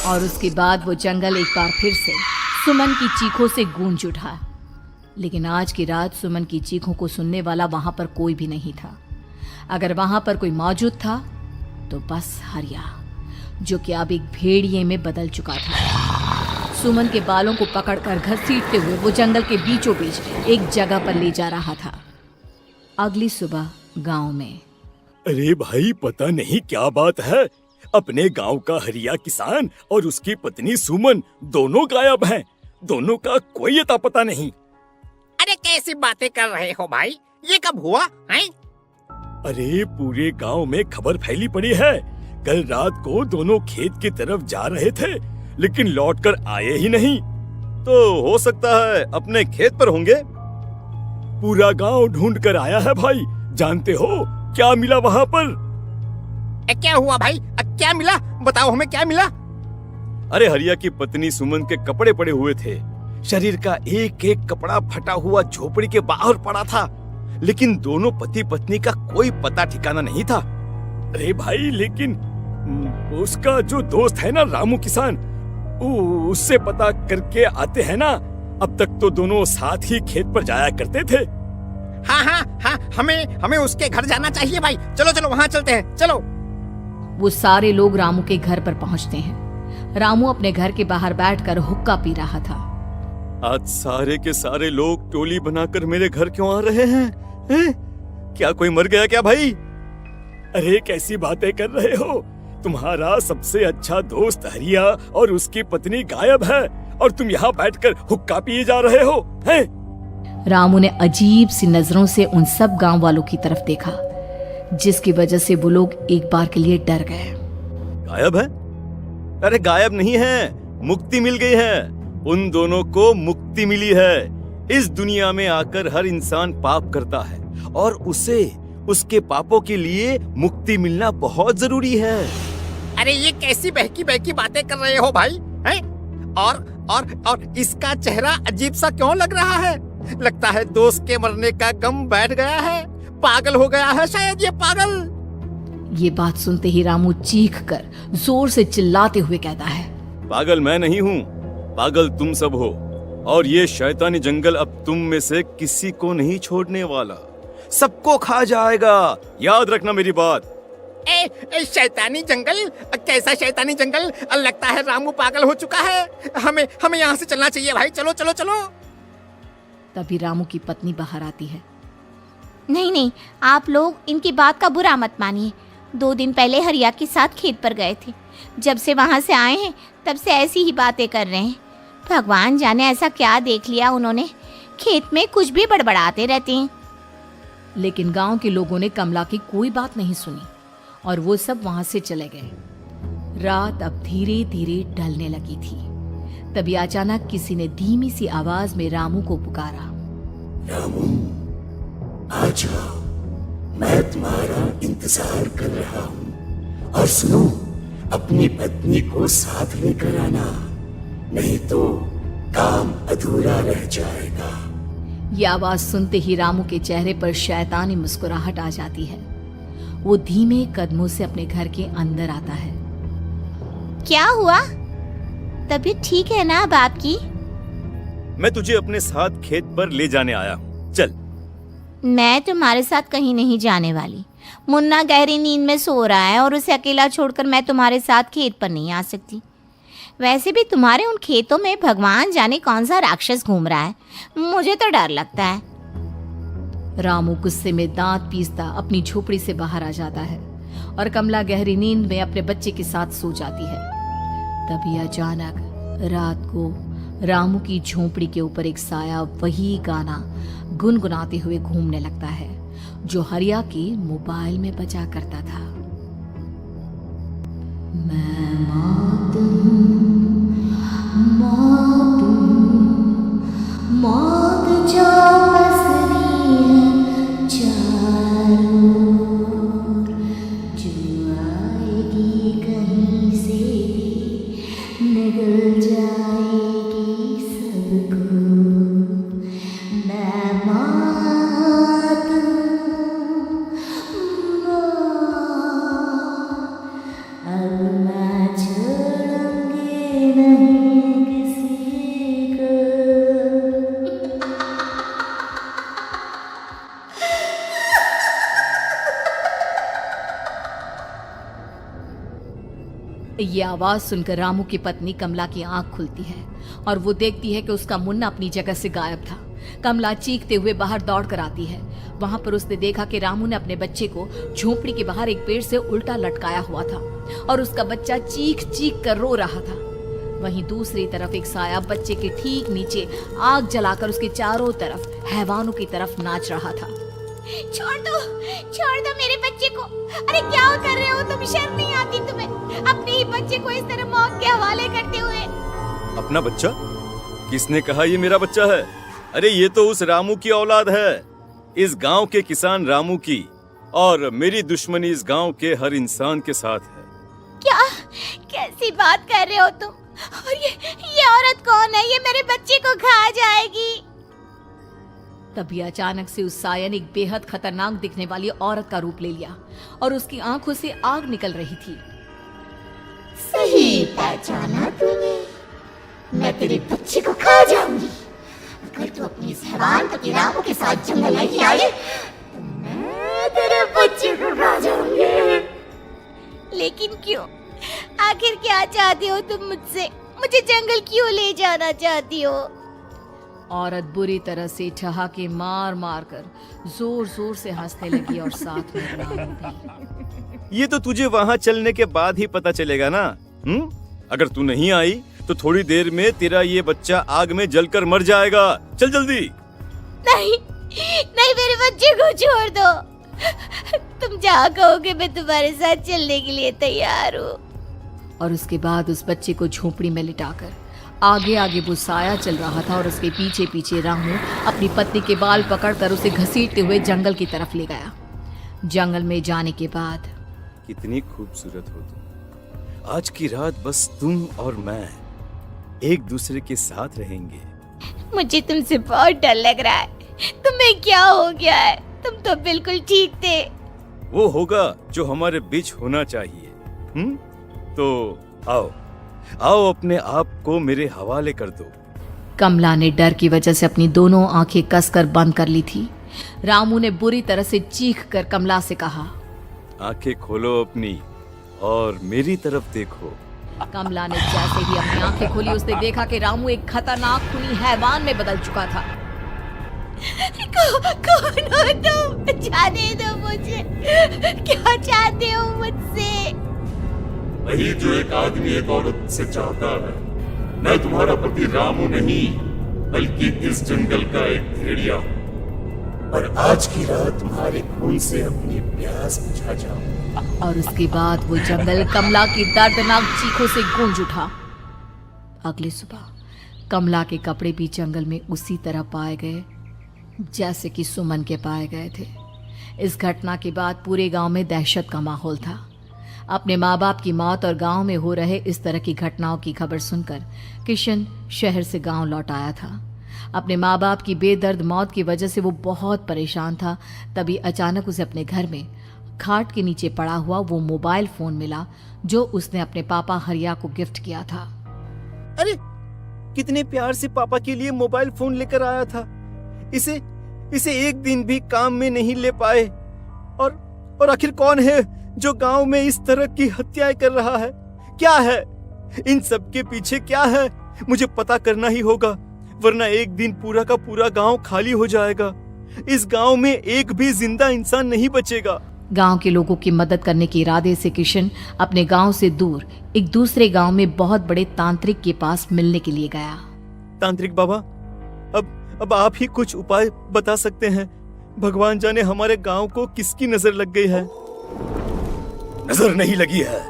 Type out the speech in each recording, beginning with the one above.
और उसके बाद वो जंगल एक बार फिर से सुमन की चीखों से गूंज उठा। लेकिन आज की रात सुमन की चीखों को सुनने वाला वहां पर कोई भी नहीं था। अगर वहां पर कोई मौजूद था तो बस हरिया, जो कि अब एक भेड़िए में बदल चुका था। सुमन के बालों को पकड़कर घसीटते हुए वो जंगल के बीचों बीच एक जगह पर ले जा रहा था। अगली सुबह गांव में। अरे भाई, पता नहीं क्या बात है, अपने गांव का हरिया किसान और उसकी पत्नी सुमन दोनों गायब हैं। दोनों का कोई अता पता नहीं। अरे कैसी बातें कर रहे हो भाई, ये कब हुआ है? अरे पूरे गांव में खबर फैली पड़ी है। कल रात को दोनों खेत की तरफ जा रहे थे, लेकिन लौटकर आए ही नहीं। तो हो सकता है अपने खेत पर होंगे। पूरा गांव ढूंढ कर आया है भाई। जानते हो क्या मिला वहां पर? क्या हुआ भाई? क्या मिला? बताओ हमें क्या मिला? अरे हरिया की पत्नी सुमन के कपड़े पड़े हुए थे। शरीर का एक एक कपड़ा फटा हुआ झोपड़ी के बाहर पड़ा था, लेकिन दोनों पति पत्नी का कोई पता ठिकाना नहीं था। अरे भाई, लेकिन उसका जो दोस्त है ना रामू किसान, उससे पता करके आते हैं ना। अब तक तो दोनों साथ ही खेत पर जाया करते थे। हाँ, हमें उसके घर जाना चाहिए भाई। चलो चलो वहाँ चलते हैं, चलो। वो सारे लोग रामू के घर पर पहुंचते हैं। रामू अपने घर के बाहर बैठकर हुक्का पी रहा था। आज सारे के सारे लोग टोली बनाकर मेरे घर क्यों आ रहे हैं? क्या कोई मर गया क्या भाई? अरे कैसी बातें कर रहे हो? तुम्हारा सबसे अच्छा दोस्त हरिया और उसकी पत्नी गायब है और तुम यहाँ बैठकर हुक्का पिए जा रहे हो हैं? रामू ने अजीब सी नजरों से उन सब गांव वालों की तरफ देखा, जिसकी वजह से वो लोग एक बार के लिए डर गए। गायब है? अरे गायब नहीं है, मुक्ति मिल गई है। उन दोनों को मुक्ति मिली है। इस दुनिया में आकर हर इंसान पाप करता है और उसे उसके पापों के लिए मुक्ति मिलना बहुत जरूरी है। अरे ये कैसी बहकी बहकी बातें कर रहे हो भाई हैं? और इसका चेहरा अजीब सा क्यों लग रहा है? लगता है दोस्त के मरने का गम बैठ गया है। पागल हो गया है शायद ये पागल। ये बात सुनते ही रामू चीख कर जोर से चिल्लाते हुए कहता है, पागल मैं नहीं हूँ, पागल तुम सब हो। और ये शैतानी जंगल अब तुम में से किसी को नहीं छोड़ने वाला, सबको खा जाएगा। याद रखना मेरी बात। शैतानी जंगल? कैसा शैतानी जंगल? लगता है रामू पागल हो चुका है। हमें यहाँ से चलना चाहिए भाई। चलो चलो चलो। तभी रामू की पत्नी बाहर आती है। नहीं, आप लोग इनकी बात का बुरा मत मानिए। 2 दिन पहले हरिया के साथ खेत पर गए थे। जब से वहाँ से आए हैं तब से ऐसी ही बातें कर रहे हैं। भगवान जाने ऐसा क्या देख लिया उन्होंने, खेत में कुछ भी बड़बड़ाते रहते हैं। लेकिन गांव के लोगों ने कमला की कोई बात नहीं सुनी और वो सब वहां से चले गए। रात अब धीरे धीरे ढलने लगी थी। तभी अचानक किसी ने धीमी सी आवाज में रामू को पुकारा। रामू, आ जाओ, मैं तुम्हारा इंतजार कर रहा हूँ। और सुनो, अपनी पत्नी को साथ लेकर आना, नहीं तो काम अधूरा रह जाएगा। ये आवाज सुनते ही रामू के चेहरे पर शैतानी मुस्कुराहट आ जाती है। वो धीमे कदमों से अपने घर के अंदर आता है। क्या हुआ? तबीयत ठीक है ना अब आपकी? मैं तुझे अपने साथ खेत पर ले जाने आया हूँ, चल। मैं तुम्हारे साथ कहीं नहीं जाने वाली। मुन्ना गहरी नींद में सो रहा है और उसे अकेला छोड़कर मैं तुम्हारे साथ खेत पर नहीं आ सकती। वैसे भी तुम्हारे उन खेतों में भगवान जाने कौन सा राक्षस घूम रहा है, मुझे तो डर लगता है। रामू गुस्से में दांत पीसता अपनी झोपड़ी से बाहर आ जाता है और कमला गहरी नींद में अपने बच्चे के साथ सो जाती है। तभी अचानक रात को रामू की झोपड़ी के ऊपर एक साया वही गाना गुनगुनाते हुए घूमने लगता है जो हरिया के मोबाइल में बजा करता था। मैं मौत जो बसरी है चारों ओर, जो आएगी कहीं से भी निगल जाएगी सबको। मैं मौत अब मैं ये आवाज सुनकर रामू की पत्नी कमला की आंख खुलती है और वो देखती है कि उसका मुन्ना अपनी जगह से गायब था। कमला चीखते हुए बाहर दौड़ कर आती है। वहां पर उसने देखा कि रामू ने अपने बच्चे को झोपड़ी के बाहर एक पेड़ से उल्टा लटकाया हुआ था और उसका बच्चा चीख चीख कर रो रहा था। वहीं दूसरी तरफ एक साया बच्चे के ठीक नीचे आग जलाकर उसके चारों तरफ हैवानों की तरफ नाच रहा था। छोड़ दो मेरे बच्चे को। अरे क्या कर रहे हो तुम? शर्म नहीं आती तुम्हें अपने ही बच्चे को इस तरह मौत के हवाले करते हुए? अपना बच्चा? किसने कहा ये मेरा बच्चा है? अरे ये तो उस रामू की औलाद है, इस गांव के किसान रामू की, और मेरी दुश्मनी इस गांव के हर इंसान के साथ है। क्या कैसी बात कर रहे हो तुम? और ये औरत कौन है? ये मेरे बच्चे को खा जाएगी। तभी अचानक से उस साया ने एक बेहद खतरनाक दिखने वाली औरत का रूप ले लिया और उसकी आंखों से आग निकल रही थी। सही पहचाना तूने, मैं तेरे बच्चे को खा जाऊंगी। अगर तू अपनी इस हैवान पति रामू के साथ जंगल नहीं आई तो मैं तेरे बच्चे को खा जाऊंगी। लेकिन क्यों? आखिर क्या चाहती हो तुम मुझसे? मुझे जंगल क्यों ले जाना चाहती हो? औरत बुरी तरह से ठहाके मार मार कर जोर जोर से हंसने लगी और साथ में रामू भी। ये तो तुझे वहाँ चलने के बाद ही पता चलेगा ना। अगर तू नहीं आई तो थोड़ी देर में तेरा ये बच्चा आग में जलकर मर जाएगा। चल जल्दी। नहीं नहीं, मेरे बच्चे को छोड़ दो। तुम जहाँ कहोगे मैं तुम्हारे साथ चलने के लिए तैयार हूँ। और उसके बाद उस बच्चे को झोपड़ी में लिटाकर आगे आगे वो साया चल रहा था और उसके पीछे पीछे रामू अपनी पत्नी के बाल पकड़कर उसे घसीटते हुए जंगल की तरफ ले गया। जंगल में जाने के बाद, कितनी खूबसूरत हो तुम। आज की रात बस तुम और मैं एक दूसरे के साथ रहेंगे। मुझे तुमसे बहुत डर लग रहा है। तुम्हें क्या हो गया है? तुम तो बिल्कुल ठीक थे। वो होगा जो हमारे बीच होना चाहिए। तो आओ आओ, अपने आप को मेरे हवाले कर दो। कमला ने डर की वजह से अपनी दोनों आंखें कसकर बंद कर ली थी। रामू ने बुरी तरह से चीख कर कमला से कहा, आंखें खोलो अपनी और मेरी तरफ देखो। कमला ने जैसे ही अपनी आंखें खोली उसने देखा कि रामू एक खतरनाक खूनी हैवान में बदल चुका था। कौन हो तुम? जाने दो मुझे। क्या चाहते हो मुझसे? वही जो एक आदमी एक औरत से चाहता है। मैं तुम्हारा पति रामू नहीं, बल्कि इस जंगल का एक भेड़िया हूँ, और आज की रात तुम्हारे खून से अपनी प्यास बुझा जाऊं। और उसके बाद वो जंगल कमला की दर्दनाक चीखों से गूंज उठा। अगली सुबह कमला के कपड़े भी जंगल में उसी तरह पाए गए जैसे कि सुमन के पाए गए थे। इस घटना के बाद पूरे गांव में दहशत का माहौल था। अपने माँ बाप की मौत और गांव में हो रहे इस तरह की घटनाओं की खबर सुनकर किशन शहर से गांव लौट आया था। अपने माँ बाप की बेदर्द मौत की वजह से वो बहुत परेशान था। तभी अचानक उसे अपने घर में खाट के नीचे पड़ा हुआ वो मोबाइल फोन मिला जो उसने अपने पापा हरिया को गिफ्ट किया था। अरे कितने प्यार से पापा के लिए मोबाइल फोन लेकर आया था। इसे एक दिन भी काम में नहीं ले पाए। और आखिर कौन है जो गांव में इस तरह की हत्याएं कर रहा है? क्या है इन सब के पीछे? क्या है? मुझे पता करना ही होगा, वरना एक दिन पूरा का पूरा गांव खाली हो जाएगा। इस गांव में एक भी जिंदा इंसान नहीं बचेगा। गांव के लोगों की मदद करने के इरादे से किशन अपने गांव से दूर एक दूसरे गांव में बहुत बड़े तांत्रिक के पास मिलने के लिए गया। तांत्रिक बाबा, अब आप ही कुछ उपाय बता सकते हैं। भगवान जाने हमारे गांव को किसकी नजर लग गई है। नजर नहीं लगी है,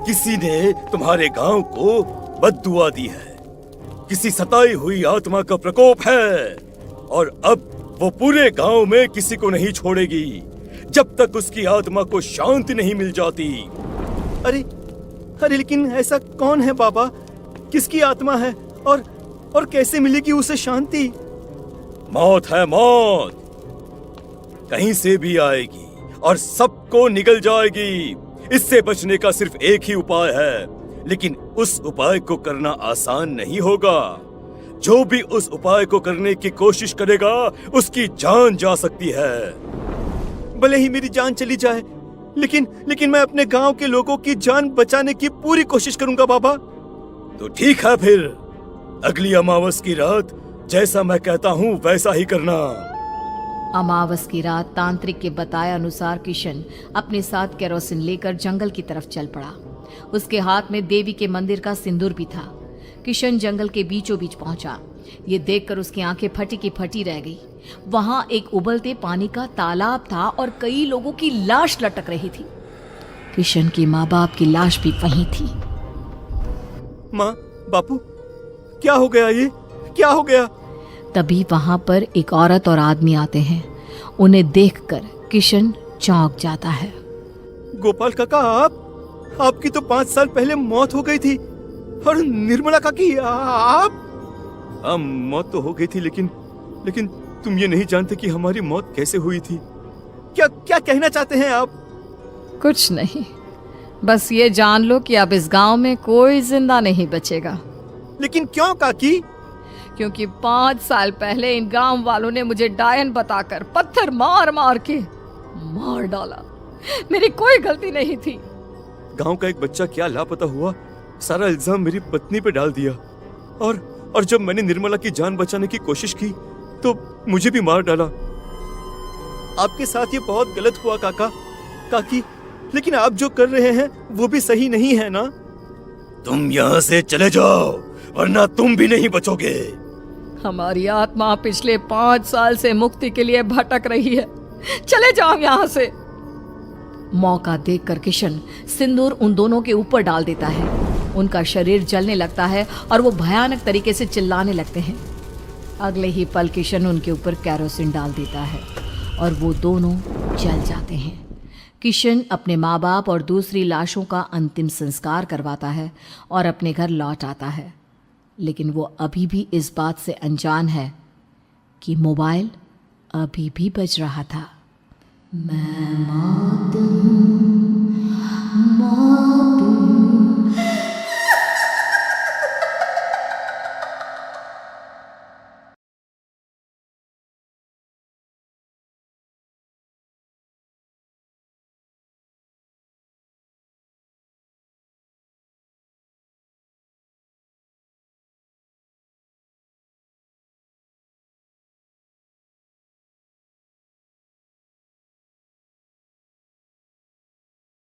किसी ने तुम्हारे गांव को बद्दुआ दी है। किसी सताई हुई आत्मा का प्रकोप है और अब वो पूरे गांव में किसी को नहीं छोड़ेगी जब तक उसकी आत्मा को शांति नहीं मिल जाती। अरे लेकिन ऐसा कौन है बाबा? किसकी आत्मा है और कैसे मिलेगी उसे शांति? मौत है, मौत कहीं से भी आएगी और सबको निगल जाएगी। इससे बचने का सिर्फ एक ही उपाय है, लेकिन उस उपाय को करना आसान नहीं होगा। जो भी उस उपाय को करने की कोशिश करेगा उसकी जान जा सकती है। भले ही मेरी जान चली जाए, लेकिन मैं अपने गांव के लोगों की जान बचाने की पूरी कोशिश करूंगा बाबा। तो ठीक है फिर, अगली अमावस की रात जैसा मैं कहता हूँ वैसा ही करना। अमावस की रात तांत्रिक के बताए अनुसार किशन अपने साथ केरोसिन लेकर जंगल की तरफ चल पड़ा। उसके हाथ में देवी के मंदिर का सिंदूर भी था। किशन जंगल के बीचों बीच पहुंचा। ये देखकर उसकी आंखें फटी की फटी रह गई। वहां एक उबलते पानी का तालाब था और कई लोगों की लाश लटक रही थी। किशन की माँ बाप की लाश भी वहीं थी। माँ, बापू, क्या हो गया? ये क्या हो गया? तभी वहां पर एक औरत और आदमी आते हैं। उन्हें देखकर किशन चौंक जाता है। गोपाल काका, आपकी तो 5 साल पहले मौत हो गई थी। और निर्मला काकी, आप? मौत तो हो गई थी, लेकिन तुम ये नहीं जानते कि हमारी मौत कैसे हुई थी। क्या कहना चाहते हैं आप? कुछ नहीं, बस ये जान लो कि अब इस गांव में कोई जिंदा नहीं बचेगा। लेकिन क्यों काकी? क्योंकि 5 साल पहले इन गांव वालों ने मुझे डायन बताकर पत्थर मार मार के मार डाला। मेरी कोई गलती नहीं थी। गांव का एक बच्चा क्या लापता हुआ, सारा इल्जाम मेरी पत्नी पे डाल दिया। और जब मैंने निर्मला की जान बचाने की कोशिश की तो मुझे भी मार डाला। आपके साथ ये बहुत गलत हुआ काकी, लेकिन आप जो कर रहे हैं वो भी सही नहीं है ना? तुम यहाँ से चले जाओ वरना तुम भी नहीं बचोगे। हमारी आत्मा पिछले 5 साल से मुक्ति के लिए भटक रही है। चले जाओ यहाँ से। मौका देखकर किशन सिंदूर उन दोनों के ऊपर डाल देता है। उनका शरीर जलने लगता है और वो भयानक तरीके से चिल्लाने लगते हैं। अगले ही पल किशन उनके ऊपर केरोसिन डाल देता है और वो दोनों जल जाते हैं। किशन अपने माँ बाप और दूसरी लाशों का अंतिम संस्कार करवाता है और अपने घर लौट आता है। लेकिन वो अभी भी इस बात से अनजान है कि मोबाइल अभी भी बज रहा था। मैं मौत हूँ।